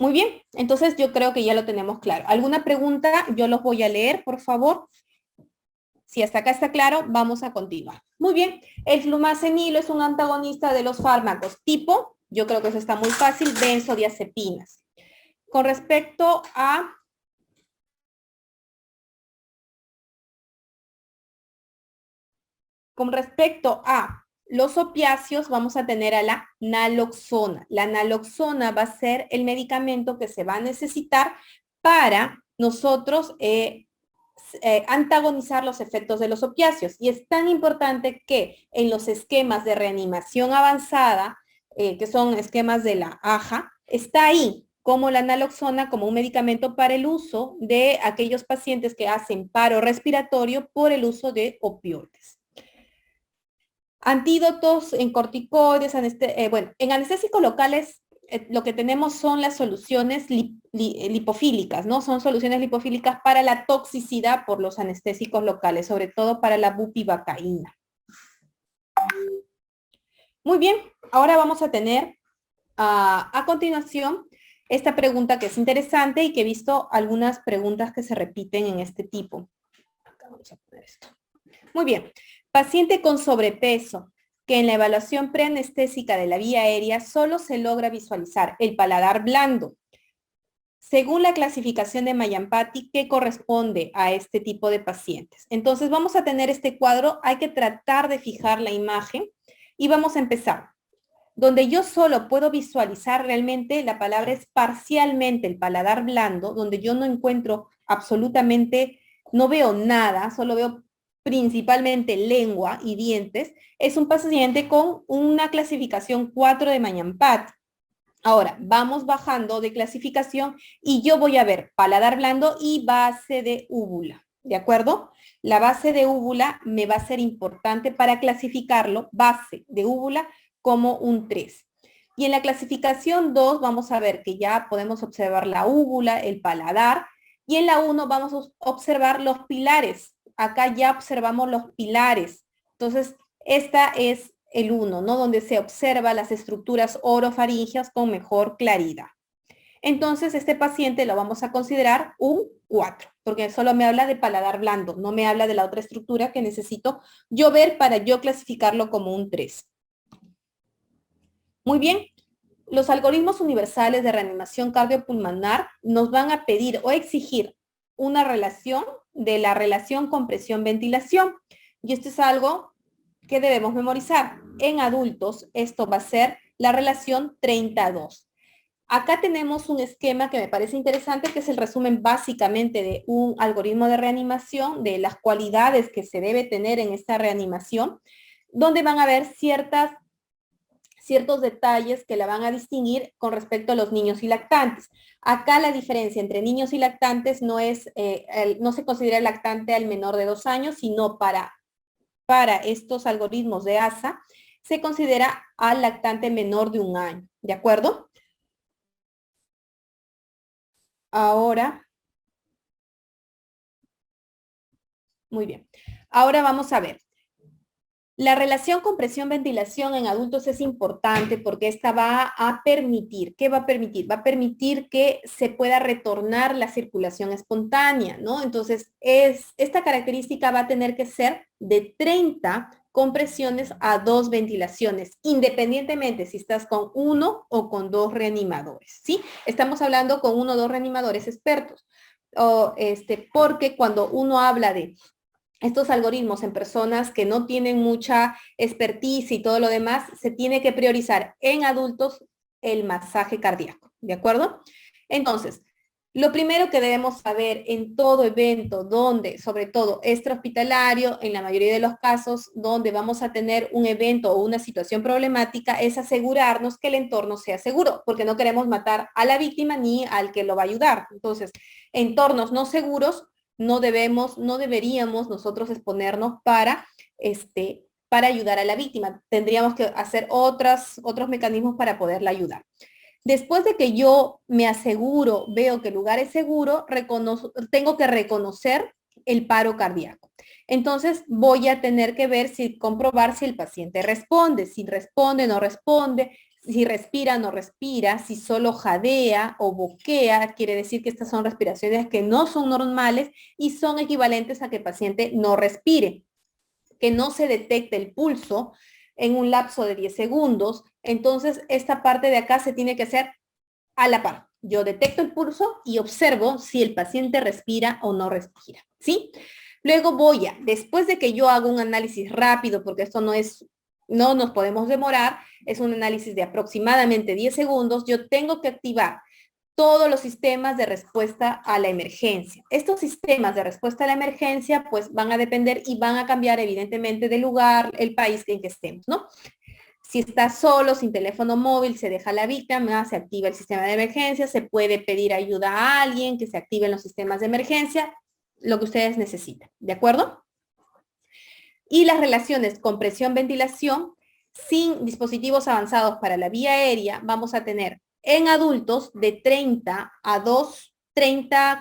Muy bien, entonces yo creo que ya lo tenemos claro. ¿Alguna pregunta? Yo los voy a leer, por favor. Si hasta acá está claro, vamos a continuar. Muy bien, el flumazenilo es un antagonista de los fármacos tipo, yo creo que eso está muy fácil, benzodiazepinas. Con respecto a los opiáceos, vamos a tener a la naloxona. La naloxona va a ser el medicamento que se va a necesitar para nosotros antagonizar los efectos de los opiáceos. Y es tan importante que en los esquemas de reanimación avanzada, que son esquemas de la AJA, está ahí como la naloxona como un medicamento para el uso de aquellos pacientes que hacen paro respiratorio por el uso de opioides. Antídotos en corticoides, bueno, en anestésicos locales lo que tenemos son las soluciones lipofílicas, ¿no? Son soluciones lipofílicas para la toxicidad por los anestésicos locales, sobre todo para la bupivacaína. Muy bien, ahora vamos a tener a continuación esta pregunta que es interesante y que he visto algunas preguntas que se repiten en este tipo. Acá vamos a poner esto. Muy bien, paciente con sobrepeso, que en la evaluación preanestésica de la vía aérea solo se logra visualizar el paladar blando. Según la clasificación de Mayampati, ¿qué corresponde a este tipo de pacientes? Entonces vamos a tener este cuadro, hay que tratar de fijar la imagen y vamos a empezar. Donde yo solo puedo visualizar realmente, la palabra es parcialmente el paladar blando, donde yo no encuentro absolutamente, no veo nada, solo veo principalmente lengua y dientes, es un paciente con una clasificación 4 de Mayampati. Ahora, vamos bajando de clasificación y yo voy a ver paladar blando y base de úvula, ¿de acuerdo? La base de úvula me va a ser importante para clasificarlo, base de úvula, como un 3. Y en la clasificación 2 vamos a ver que ya podemos observar la úvula, el paladar, y en la 1 vamos a observar los pilares. Acá ya observamos los pilares. Entonces, esta es el 1, ¿no? Donde se observa las estructuras orofaringeas con mejor claridad. Entonces, este paciente lo vamos a considerar un 4, porque solo me habla de paladar blando, no me habla de la otra estructura que necesito yo ver para yo clasificarlo como un 3. Muy bien, los algoritmos universales de reanimación cardiopulmonar nos van a pedir o exigir una relación de la relación compresión-ventilación. Y esto es algo que debemos memorizar. En adultos, esto va a ser la relación 32. Acá tenemos un esquema que me parece interesante, que es el resumen básicamente de un algoritmo de reanimación, de las cualidades que se debe tener en esta reanimación, donde van a haber ciertos detalles que la van a distinguir con respecto a los niños y lactantes. Acá la diferencia entre niños y lactantes no es, no se considera el lactante al menor de 2 años, sino para estos algoritmos de ASA, se considera al lactante menor de 1 año, ¿de acuerdo? Ahora, muy bien. Ahora vamos a ver. La relación compresión-ventilación en adultos es importante porque esta va a permitir, ¿qué va a permitir? Va a permitir que se pueda retornar la circulación espontánea, ¿no? Entonces, esta característica va a tener que ser de 30 compresiones a 2 ventilaciones, independientemente si estás con 1 o con 2 reanimadores, ¿sí? Estamos hablando con 1 o 2 reanimadores expertos, porque cuando uno habla de estos algoritmos en personas que no tienen mucha expertise y todo lo demás, se tiene que priorizar en adultos el masaje cardíaco, ¿de acuerdo? Entonces, lo primero que debemos saber en todo evento donde, sobre todo extrahospitalario, en la mayoría de los casos donde vamos a tener un evento o una situación problemática, es asegurarnos que el entorno sea seguro, porque no queremos matar a la víctima ni al que lo va a ayudar. Entonces, entornos no seguros, no deberíamos nosotros exponernos para ayudar a la víctima. Tendríamos que hacer otros mecanismos para poderla ayudar. Después de que yo me aseguro, veo que el lugar es seguro, tengo que reconocer el paro cardíaco. Entonces voy a tener que comprobar si el paciente responde, si responde, no responde, si respira o no respira, si solo jadea o boquea, quiere decir que estas son respiraciones que no son normales y son equivalentes a que el paciente no respire, que no se detecte el pulso en un lapso de 10 segundos. Entonces, esta parte de acá se tiene que hacer a la par. Yo detecto el pulso y observo si el paciente respira o no respira, ¿sí? Luego después de que yo hago un análisis rápido, porque esto no nos podemos demorar, es un análisis de aproximadamente 10 segundos, yo tengo que activar todos los sistemas de respuesta a la emergencia. Estos sistemas de respuesta a la emergencia pues van a depender y van a cambiar evidentemente del lugar, el país en que estemos, ¿no? Si está solo, sin teléfono móvil, se deja la víctima, se activa el sistema de emergencia, se puede pedir ayuda a alguien, que se activen los sistemas de emergencia, lo que ustedes necesiten, ¿de acuerdo? Y las relaciones con presión-ventilación, sin dispositivos avanzados para la vía aérea, vamos a tener en adultos de 30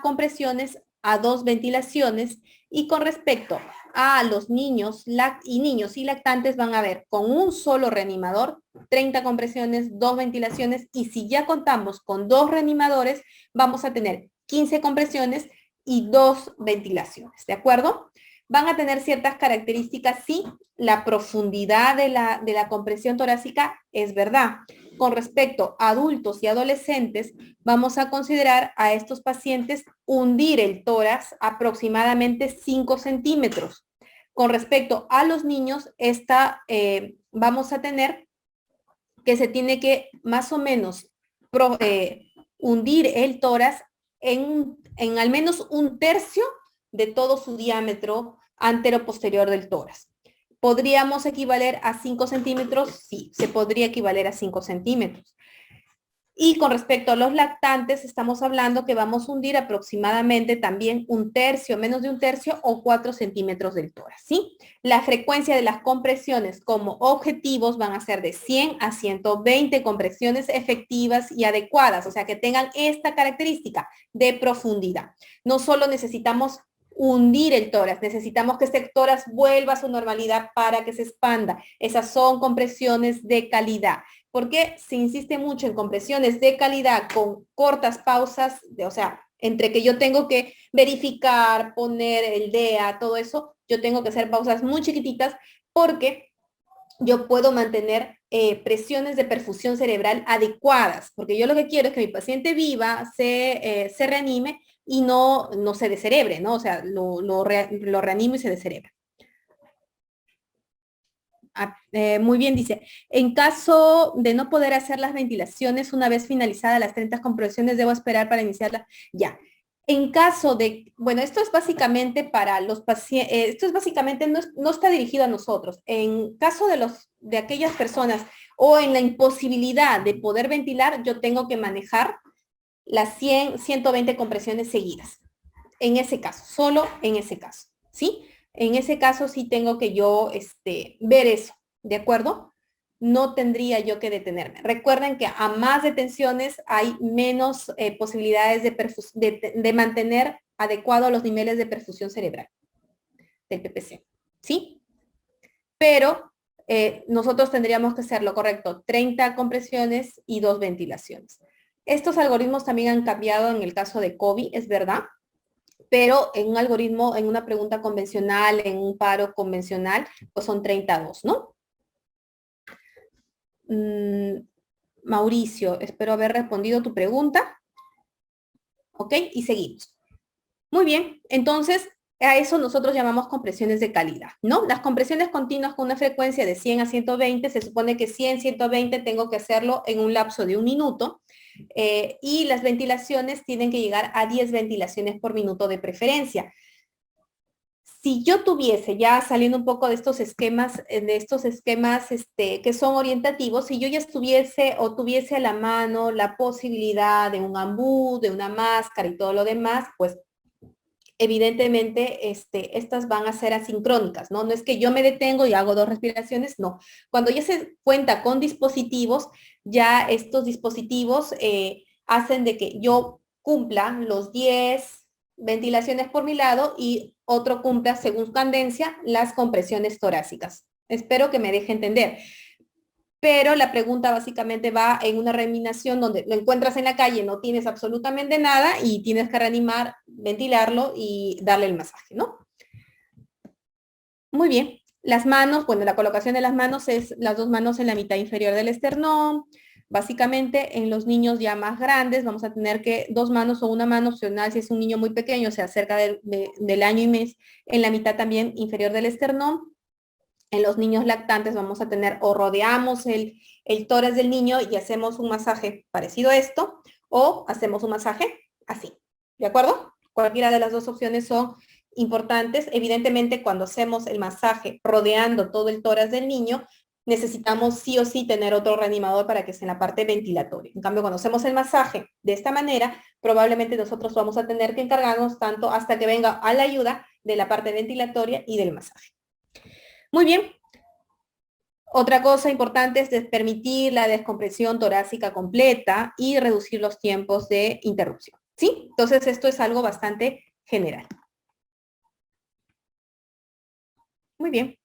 compresiones a 2 ventilaciones, y con respecto a los niños y lactantes van a ver con un solo reanimador 30 compresiones, 2 ventilaciones, y si ya contamos con 2 reanimadores vamos a tener 15 compresiones y 2 ventilaciones, ¿de acuerdo? Van a tener ciertas características, sí, la profundidad de la compresión torácica es verdad. Con respecto a adultos y adolescentes, vamos a considerar a estos pacientes hundir el tórax aproximadamente 5 centímetros. Con respecto a los niños, vamos a tener que se tiene que más o menos hundir el tórax en al menos un tercio de todo su diámetro antero-posterior del tórax. ¿Podríamos equivaler a 5 centímetros? Sí, se podría equivaler a 5 centímetros. Y con respecto a los lactantes, estamos hablando que vamos a hundir aproximadamente también un tercio, menos de un tercio o 4 centímetros del tórax, ¿sí? La frecuencia de las compresiones como objetivos van a ser de 100 a 120 compresiones efectivas y adecuadas, o sea, que tengan esta característica de profundidad. No solo necesitamos hundir el tórax, necesitamos que este tórax vuelva a su normalidad para que se expanda. Esas son compresiones de calidad. Porque se insiste mucho en compresiones de calidad con cortas pausas, o sea, entre que yo tengo que verificar, poner el DEA, todo eso, yo tengo que hacer pausas muy chiquititas porque yo puedo mantener presiones de perfusión cerebral adecuadas, porque yo lo que quiero es que mi paciente viva, se reanime y no se descerebre, ¿no? O sea, lo reanimo y se descerebra. Muy bien, dice, en caso de no poder hacer las ventilaciones una vez finalizadas las 30 compresiones, ¿debo esperar para iniciarla? Ya. En caso de, bueno, esto es básicamente para los pacientes, esto es básicamente, no está dirigido a nosotros. En caso de aquellas personas o en la imposibilidad de poder ventilar, yo tengo que manejar las 100, 120 compresiones seguidas. En ese caso, solo en ese caso, ¿sí? En ese caso sí tengo que yo ver eso, ¿de acuerdo? No tendría yo que detenerme. Recuerden que a más detenciones hay menos posibilidades de mantener adecuados los niveles de perfusión cerebral del PPC, ¿sí? Pero nosotros tendríamos que hacer lo correcto, 30 compresiones y 2 ventilaciones. Estos algoritmos también han cambiado en el caso de COVID, es verdad, pero en un algoritmo, en una pregunta convencional, en un paro convencional, pues son 32, ¿no? Mauricio, espero haber respondido tu pregunta. ¿Ok? Y seguimos. Muy bien, entonces a eso nosotros llamamos compresiones de calidad, ¿no? Las compresiones continuas con una frecuencia de 100 a 120, se supone que 100, 120 tengo que hacerlo en un lapso de 1 minuto. Y las ventilaciones tienen que llegar a 10 ventilaciones por minuto de preferencia. Si yo tuviese, ya saliendo un poco de estos esquemas, que son orientativos, si yo ya estuviese o tuviese a la mano la posibilidad de un ambú, de una máscara y todo lo demás, pues evidentemente estas van a ser asincrónicas, ¿no? No es que yo me detengo y hago 2 respiraciones, no. Cuando ya se cuenta con dispositivos, ya estos dispositivos hacen de que yo cumpla los 10 ventilaciones por mi lado y otro cumpla según cadencia las compresiones torácicas. Espero que me deje entender. pero la pregunta básicamente va en una reanimación donde lo encuentras en la calle, no tienes absolutamente nada y tienes que reanimar, ventilarlo y darle el masaje, ¿no? Muy bien. Las manos, bueno, la colocación de las manos es las dos manos en la mitad inferior del esternón. Básicamente, en los niños ya más grandes, vamos a tener que dos manos o una mano opcional si es un niño muy pequeño, o sea, cerca del año y mes, en la mitad también inferior del esternón. En los niños lactantes vamos a tener o rodeamos el tórax del niño y hacemos un masaje parecido a esto, o hacemos un masaje así, ¿de acuerdo? Cualquiera de las dos opciones son importantes. Evidentemente, cuando hacemos el masaje rodeando todo el tórax del niño, necesitamos sí o sí tener otro reanimador para que esté en la parte ventilatoria. En cambio, cuando hacemos el masaje de esta manera, probablemente nosotros vamos a tener que encargarnos tanto hasta que venga a la ayuda de la parte ventilatoria y del masaje. Muy bien. Otra cosa importante es permitir la descompresión torácica completa y reducir los tiempos de interrupción. ¿Sí? Entonces, esto es algo bastante general. Muy bien.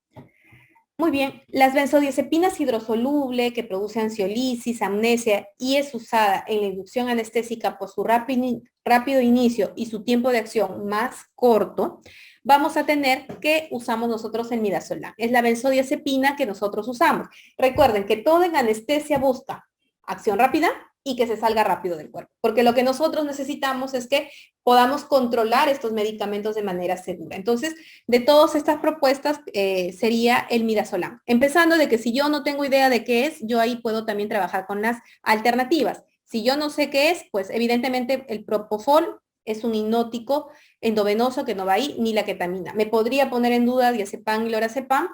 Muy bien. Las benzodiazepinas hidrosoluble que produce ansiolisis, amnesia y es usada en la inducción anestésica por su rápido inicio y su tiempo de acción más corto, vamos a tener que usamos nosotros el midazolam. Es la benzodiazepina que nosotros usamos. Recuerden que todo en anestesia busca acción rápida y que se salga rápido del cuerpo, porque lo que nosotros necesitamos es que podamos controlar estos medicamentos de manera segura. Entonces, de todas estas propuestas sería el midazolam. Empezando de que si yo no tengo idea de qué es, yo ahí puedo también trabajar con las alternativas. Si yo no sé qué es, pues evidentemente el propofol es un hipnótico endovenoso que no va ahí, ni la ketamina. Me podría poner en duda diazepam y lorazepam.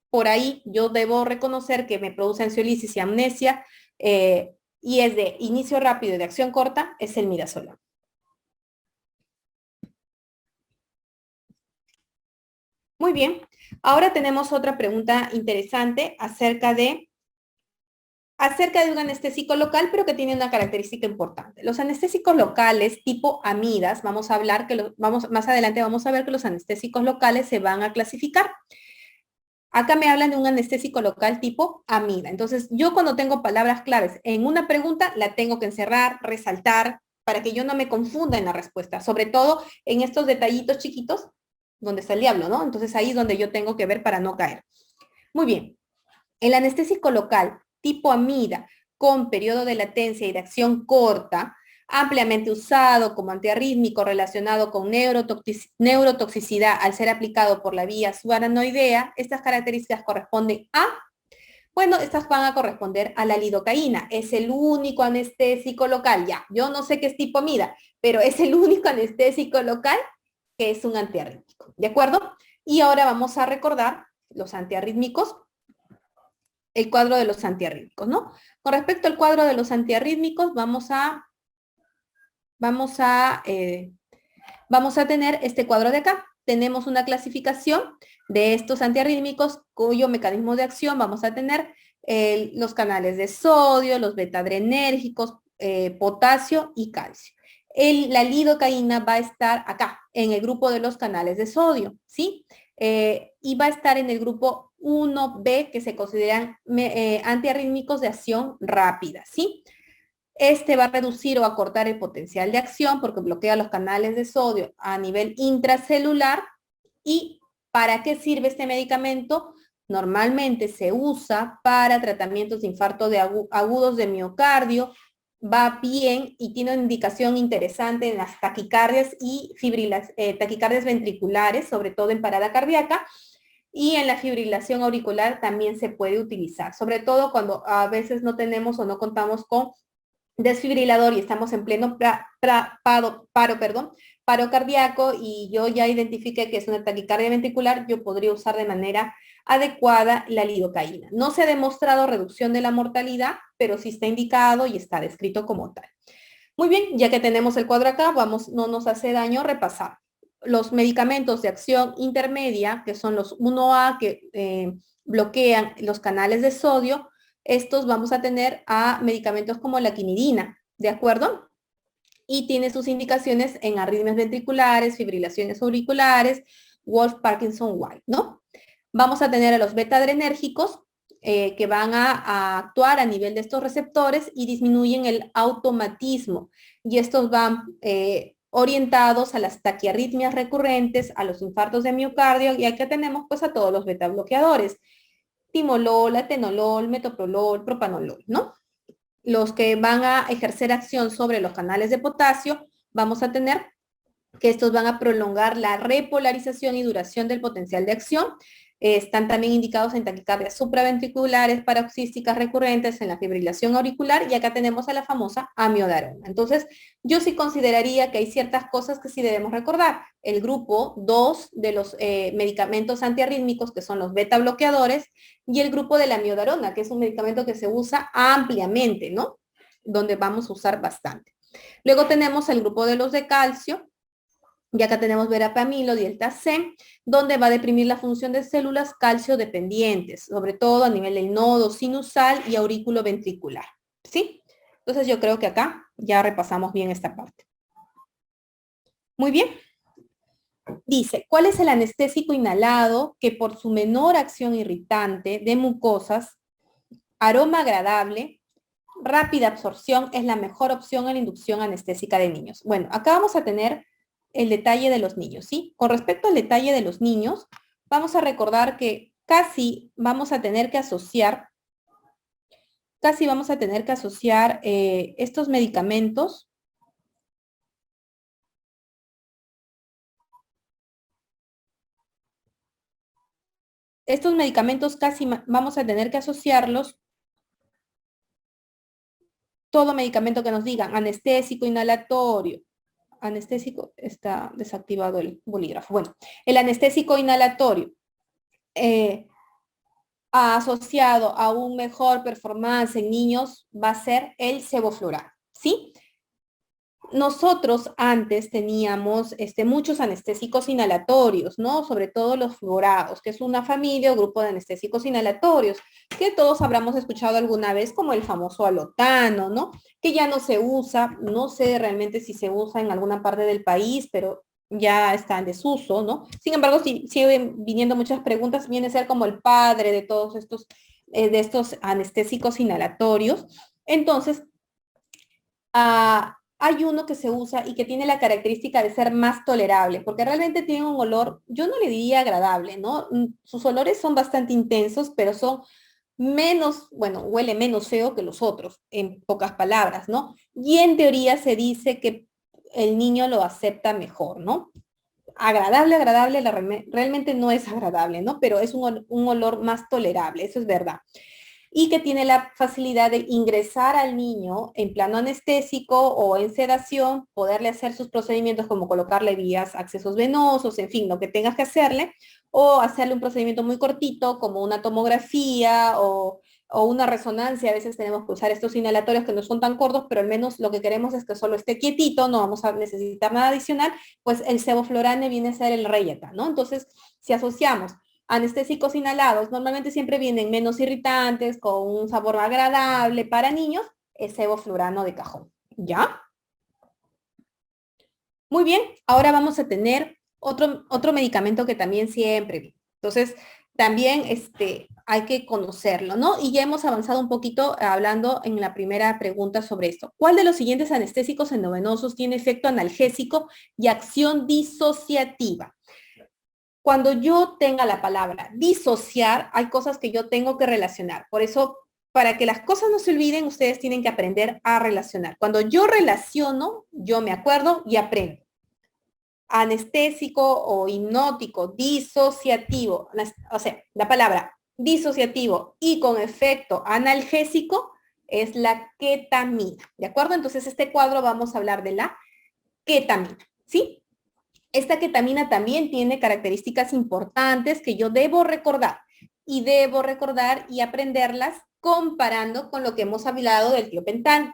Por ahí yo debo reconocer que me produce ansiolisis y amnesia y es de inicio rápido y de acción corta, es el midazolam. Muy bien. Ahora tenemos otra pregunta interesante acerca de un anestésico local, pero que tiene una característica importante. Los anestésicos locales tipo amidas, vamos a hablar que más adelante vamos a ver que los anestésicos locales se van a clasificar. Acá me hablan de un anestésico local tipo amida. Entonces, yo cuando tengo palabras claves en una pregunta, la tengo que encerrar, resaltar, para que yo no me confunda en la respuesta, sobre todo en estos detallitos chiquitos donde está el diablo, ¿no? Entonces ahí es donde yo tengo que ver para no caer. Muy bien. El anestésico local tipo amida con periodo de latencia y de acción corta, ampliamente usado como antiarrítmico relacionado con neurotoxicidad al ser aplicado por la vía subaranoidea, estas características corresponden a, bueno, estas van a corresponder a la lidocaína. Es el único anestésico local, ya, yo no sé qué es tipo amida, pero es el único anestésico local que es un antiarrítmico, ¿de acuerdo? Y ahora vamos a recordar los antiarrítmicos, el cuadro de los antiarrítmicos, ¿no? Con respecto al cuadro de los antiarrítmicos, vamos a tener este cuadro de acá. Tenemos una clasificación de estos antiarrítmicos cuyo mecanismo de acción vamos a tener los canales de sodio, los beta-adrenérgicos, potasio y calcio. La lidocaína va a estar acá, en el grupo de los canales de sodio, ¿sí? Y va a estar en el grupo 1B, que se consideran antiarrítmicos de acción rápida, ¿sí? Este va a reducir o acortar el potencial de acción porque bloquea los canales de sodio a nivel intracelular. ¿Y para qué sirve este medicamento? Normalmente se usa para tratamientos de infarto agudos de miocardio, va bien y tiene una indicación interesante en las taquicardias y taquicardias ventriculares, sobre todo en parada cardíaca, y en la fibrilación auricular también se puede utilizar, sobre todo cuando a veces no tenemos o no contamos con desfibrilador y estamos en pleno paro cardíaco y yo ya identifiqué que es una taquicardia ventricular, yo podría usar de manera adecuada la lidocaína. No se ha demostrado reducción de la mortalidad, pero sí está indicado y está descrito como tal. Muy bien, ya que tenemos el cuadro acá, no nos hace daño repasar. Los medicamentos de acción intermedia, que son los 1A, que bloquean los canales de sodio, estos vamos a tener a medicamentos como la quinidina, ¿de acuerdo? Y tiene sus indicaciones en arritmias ventriculares, fibrilaciones auriculares, Wolff-Parkinson-White, ¿no? Vamos a tener a los beta-adrenérgicos, que van a actuar a nivel de estos receptores y disminuyen el automatismo. Y estos van orientados a las taquiarritmias recurrentes, a los infartos de miocardio, y aquí tenemos pues a todos los beta bloqueadores, timolol, atenolol, metoprolol, propanolol, ¿no? Los que van a ejercer acción sobre los canales de potasio, vamos a tener que estos van a prolongar la repolarización y duración del potencial de acción. Están también indicados en taquicardias supraventriculares, paroxísticas recurrentes, en la fibrilación auricular, y acá tenemos a la famosa amiodarona. Entonces, yo sí consideraría que hay ciertas cosas que sí debemos recordar. El grupo 2 de los medicamentos antiarrítmicos, que son los beta bloqueadores, y el grupo de la amiodarona, que es un medicamento que se usa ampliamente, ¿no? Donde vamos a usar bastante. Luego tenemos el grupo de los de calcio, y acá tenemos verapamilo, delta C, donde va a deprimir la función de células calcio dependientes, sobre todo a nivel del nodo sinusal y aurículo ventricular, ¿sí? Entonces yo creo que acá ya repasamos bien esta parte. Muy bien. Dice, ¿cuál es el anestésico inhalado que por su menor acción irritante de mucosas, aroma agradable, rápida absorción, es la mejor opción en la inducción anestésica de niños? Bueno, acá vamos a tener el detalle de los niños, ¿sí? Con respecto al detalle de los niños, vamos a recordar que casi vamos a tener que asociar estos medicamentos casi vamos a tener que asociarlos, todo medicamento que nos digan anestésico inhalatorio, anestésico, está desactivado el bolígrafo. Bueno, el anestésico inhalatorio asociado a un mejor performance en niños va a ser el sevoflurano, ¿sí? Nosotros antes teníamos muchos anestésicos inhalatorios, ¿no? Sobre todo los fluorados, que es una familia o grupo de anestésicos inhalatorios, que todos habremos escuchado alguna vez, como el famoso alotano, ¿no? Que ya no se usa, no sé realmente si se usa en alguna parte del país, pero ya está en desuso, ¿no? Sin embargo, si siguen viniendo muchas preguntas, viene a ser como el padre de todos de estos anestésicos inhalatorios. Entonces, hay uno que se usa y que tiene la característica de ser más tolerable, porque realmente tiene un olor, yo no le diría agradable, ¿no? Sus olores son bastante intensos, pero son menos, bueno, huele menos feo que los otros, en pocas palabras, ¿no? Y en teoría se dice que el niño lo acepta mejor, ¿no? Agradable, realmente no es agradable, ¿no? Pero es un olor más tolerable, eso es verdad. Y que tiene la facilidad de ingresar al niño en plano anestésico o en sedación, poderle hacer sus procedimientos como colocarle vías, accesos venosos, en fin, lo que tengas que hacerle, o hacerle un procedimiento muy cortito como una tomografía o una resonancia. A veces tenemos que usar estos inhalatorios que no son tan cortos, pero al menos lo que queremos es que solo esté quietito, no vamos a necesitar nada adicional, pues el sevoflurane viene a ser el rey acá, ¿no? Entonces, si asociamos anestésicos inhalados, normalmente siempre vienen menos irritantes, con un sabor agradable para niños, es sevoflurano de cajón, ¿ya? Muy bien, ahora vamos a tener otro medicamento que también siempre vi. Entonces, también hay que conocerlo, ¿no? Y ya hemos avanzado un poquito hablando en la primera pregunta sobre esto. ¿Cuál de los siguientes anestésicos endovenosos tiene efecto analgésico y acción disociativa? Cuando yo tenga la palabra disociar, hay cosas que yo tengo que relacionar. Por eso, para que las cosas no se olviden, ustedes tienen que aprender a relacionar. Cuando yo relaciono, yo me acuerdo y aprendo. Anestésico o hipnótico, disociativo, o sea, la palabra disociativo y con efecto analgésico es la ketamina, ¿de acuerdo? Entonces, este cuadro vamos a hablar de la ketamina, ¿sí? Esta ketamina también tiene características importantes que yo debo recordar y aprenderlas comparando con lo que hemos hablado del tiopental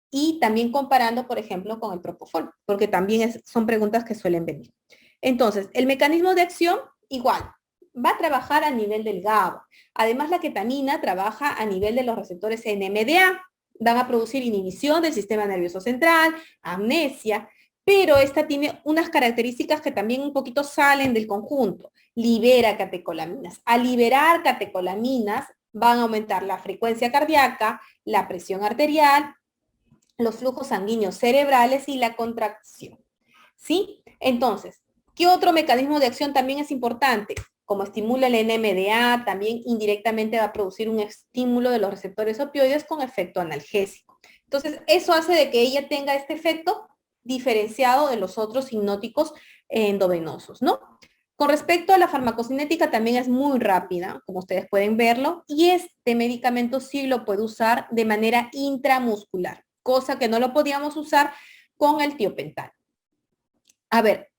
y también comparando, por ejemplo, con el propofol, porque también son preguntas que suelen venir. Entonces, el mecanismo de acción, igual, va a trabajar a nivel del GABA. Además, la ketamina trabaja a nivel de los receptores NMDA, van a producir inhibición del sistema nervioso central, amnesia, pero esta tiene unas características que también un poquito salen del conjunto. Libera catecolaminas. Al liberar catecolaminas van a aumentar la frecuencia cardíaca, la presión arterial, los flujos sanguíneos cerebrales y la contracción. ¿Sí? Entonces, ¿qué otro mecanismo de acción también es importante? Como estimula el NMDA, también indirectamente va a producir un estímulo de los receptores opioides con efecto analgésico. Entonces, eso hace de que ella tenga este efecto diferenciado de los otros hipnóticos endovenosos, ¿no? Con respecto a la farmacocinética, también es muy rápida, como ustedes pueden verlo, y este medicamento sí lo puede usar de manera intramuscular, cosa que no lo podíamos usar con el tiopental. A ver,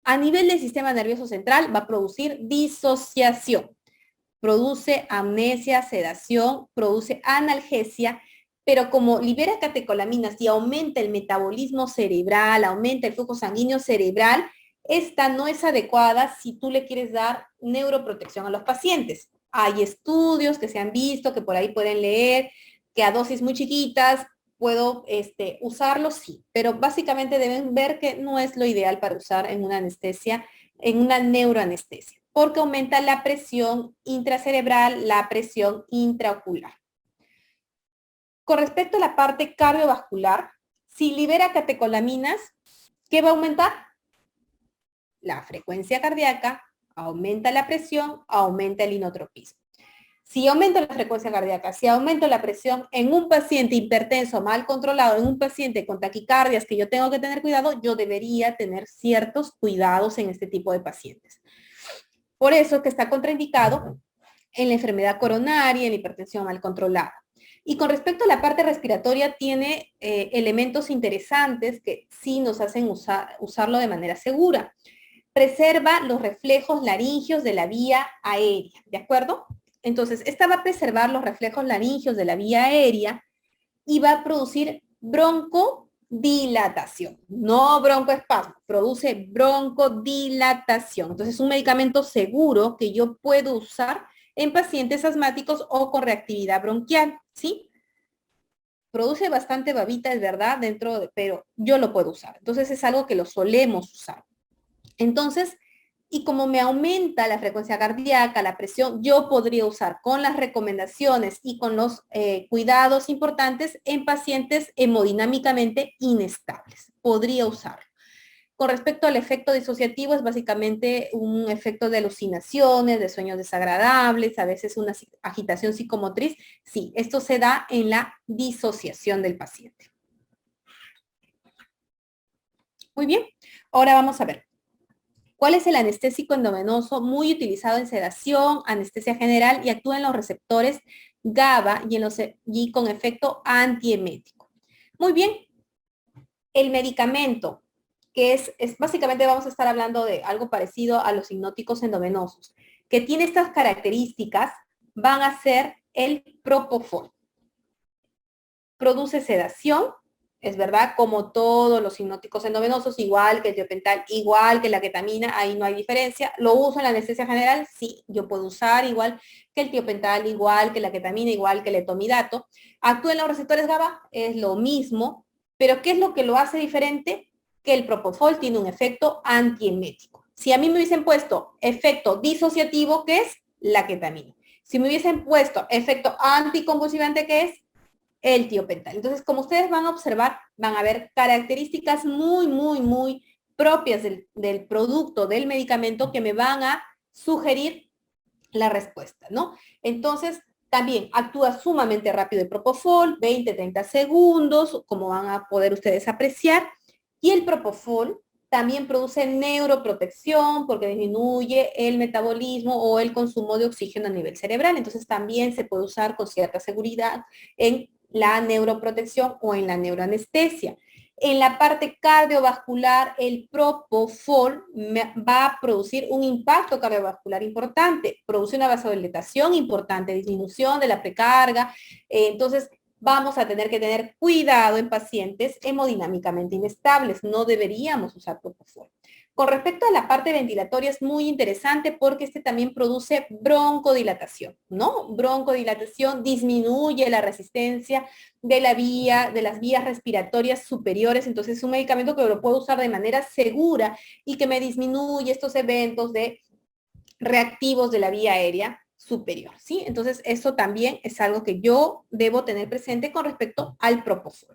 a nivel del sistema nervioso central va a producir disociación, produce amnesia, sedación, produce analgesia, pero como libera catecolaminas y aumenta el metabolismo cerebral, aumenta el flujo sanguíneo cerebral, esta no es adecuada si tú le quieres dar neuroprotección a los pacientes. Hay estudios que se han visto, que por ahí pueden leer, que a dosis muy chiquitas puedo usarlo, sí, pero básicamente deben ver que no es lo ideal para usar en una anestesia, en una neuroanestesia, porque aumenta la presión intracerebral, la presión intraocular. Con respecto a la parte cardiovascular, si libera catecolaminas, ¿qué va a aumentar? La frecuencia cardíaca, aumenta la presión, aumenta el inotropismo. Si aumento la frecuencia cardíaca, si aumento la presión en un paciente hipertenso mal controlado, en un paciente con taquicardias que yo tengo que tener cuidado, yo debería tener ciertos cuidados en este tipo de pacientes. Por eso es que está contraindicado en la enfermedad coronaria, en la hipertensión mal controlada. Y con respecto a la parte respiratoria, tiene elementos interesantes que sí nos hacen usarlo de manera segura. Preserva los reflejos laringeos de la vía aérea, ¿de acuerdo? Entonces, esta va a preservar los reflejos laringeos de la vía aérea y va a producir broncodilatación, no broncoespasmo, produce broncodilatación. Entonces, es un medicamento seguro que yo puedo usar en pacientes asmáticos o con reactividad bronquial, ¿sí? Produce bastante babita, es verdad, pero yo lo puedo usar. Entonces, es algo que lo solemos usar. Entonces, y como me aumenta la frecuencia cardíaca, la presión, yo podría usar con las recomendaciones y con los cuidados importantes en pacientes hemodinámicamente inestables. Podría usarlo. Con respecto al efecto disociativo, es básicamente un efecto de alucinaciones, de sueños desagradables, a veces una agitación psicomotriz. Sí, esto se da en la disociación del paciente. Muy bien, ahora vamos a ver. ¿Cuál es el anestésico endovenoso muy utilizado en sedación, anestesia general y actúa en los receptores GABA y con efecto antiemético? Muy bien, el medicamento, que es básicamente vamos a estar hablando de algo parecido a los hipnóticos endovenosos, que tiene estas características, van a ser el propofol. Produce sedación, es verdad, como todos los hipnóticos endovenosos, igual que el tiopental, igual que la ketamina, ahí no hay diferencia. ¿Lo uso en la anestesia general? Sí, yo puedo usar igual que el tiopental, igual que la ketamina, igual que el etomidato. ¿Actúa en los receptores GABA? Es lo mismo, pero ¿qué es lo que lo hace diferente? Que el propofol tiene un efecto antiemético. Si a mí me hubiesen puesto efecto disociativo, ¿qué es? La ketamina. Si me hubiesen puesto efecto anticonvulsivante, ¿qué es? El tiopental. Entonces, como ustedes van a observar, van a ver características muy propias del producto, del medicamento, que me van a sugerir la respuesta, ¿no? Entonces, también actúa sumamente rápido el propofol, 20, 30 segundos, como van a poder ustedes apreciar. Y el propofol también produce neuroprotección porque disminuye el metabolismo o el consumo de oxígeno a nivel cerebral. Entonces, también se puede usar con cierta seguridad en la neuroprotección o en la neuroanestesia. En la parte cardiovascular, el propofol va a producir un impacto cardiovascular importante, produce una vasodilatación importante, disminución de la precarga. Entonces, vamos a tener que tener cuidado en pacientes hemodinámicamente inestables. No deberíamos usar propofol. Con respecto a la parte ventilatoria es muy interesante porque este también produce broncodilatación, ¿no? Broncodilatación disminuye la resistencia de las vías respiratorias superiores, entonces es un medicamento que lo puedo usar de manera segura y que me disminuye estos eventos de reactivos de la vía aérea superior, ¿sí? Entonces, eso también es algo que yo debo tener presente con respecto al propofol.